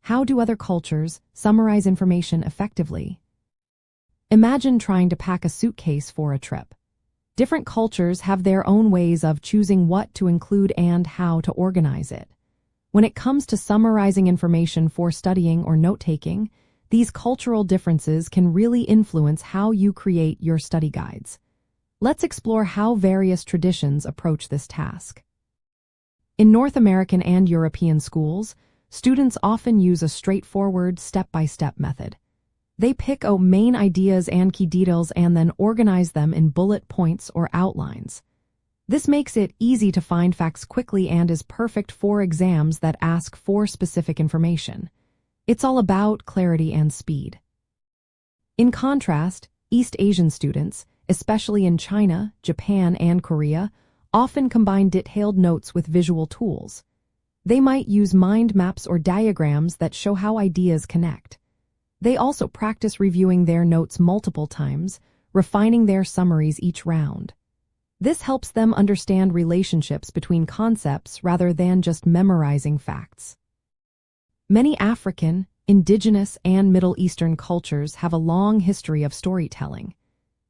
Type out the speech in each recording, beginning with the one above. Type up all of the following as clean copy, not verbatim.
How do other cultures summarize information effectively? Imagine trying to pack a suitcase for a trip. Different cultures have their own ways of choosing what to include and how to organize it. When it comes to summarizing information for studying or note-taking, these cultural differences can really influence how you create your study guides. Let's explore how various traditions approach this task. In North American and European schools, students often use a straightforward, step-by-step method. They pick out main ideas and key details and then organize them in bullet points or outlines. This makes it easy to find facts quickly and is perfect for exams that ask for specific information. It's all about clarity and speed. In contrast, East Asian students, especially in China, Japan, and Korea, often combine detailed notes with visual tools. They might use mind maps or diagrams that show how ideas connect. They also practice reviewing their notes multiple times, refining their summaries each round. This helps them understand relationships between concepts rather than just memorizing facts. Many African, indigenous, and Middle Eastern cultures have a long history of storytelling.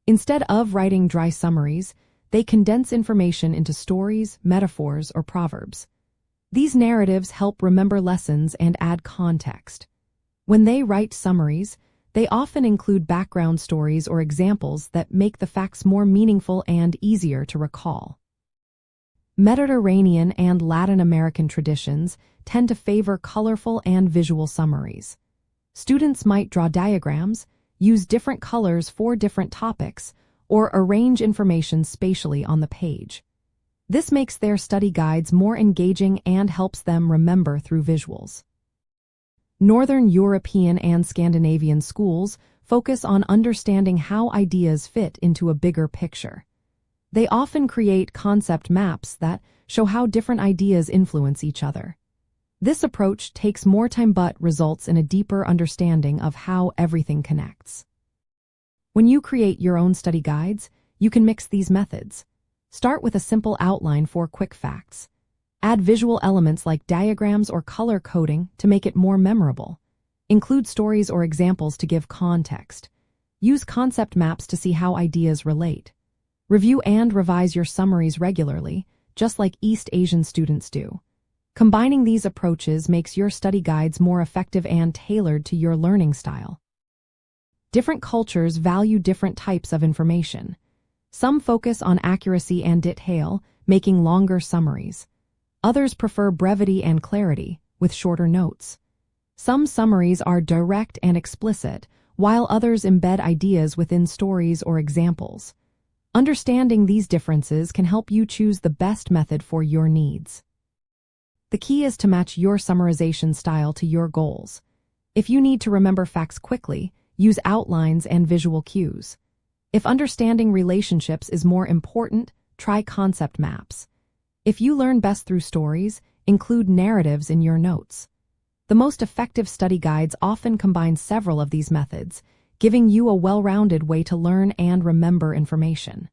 Instead of writing dry summaries, they condense information into stories, metaphors, or proverbs. These narratives help remember lessons and add context. When they write summaries, they often include background stories or examples that make the facts more meaningful and easier to recall. Mediterranean and Latin American traditions tend to favor colorful and visual summaries. Students might draw diagrams, use different colors for different topics, or arrange information spatially on the page. This makes their study guides more engaging and helps them remember through visuals. Northern European and Scandinavian schools focus on understanding how ideas fit into a bigger picture. They often create concept maps that show how different ideas influence each other. This approach takes more time but results in a deeper understanding of how everything connects. When you create your own study guides, you can mix these methods. Start with a simple outline for quick facts. Add visual elements like diagrams or color coding to make it more memorable. Include stories or examples to give context. Use concept maps to see how ideas relate. Review and revise your summaries regularly, just like East Asian students do. Combining these approaches makes your study guides more effective and tailored to your learning style. Different cultures value different types of information. Some focus on accuracy and detail, making longer summaries. Others prefer brevity and clarity, with shorter notes. Some summaries are direct and explicit, while others embed ideas within stories or examples. Understanding these differences can help you choose the best method for your needs. The key is to match your summarization style to your goals. If you need to remember facts quickly, use outlines and visual cues. If understanding relationships is more important, try concept maps. If you learn best through stories, include narratives in your notes. The most effective study guides often combine several of these methods, giving you a well-rounded way to learn and remember information.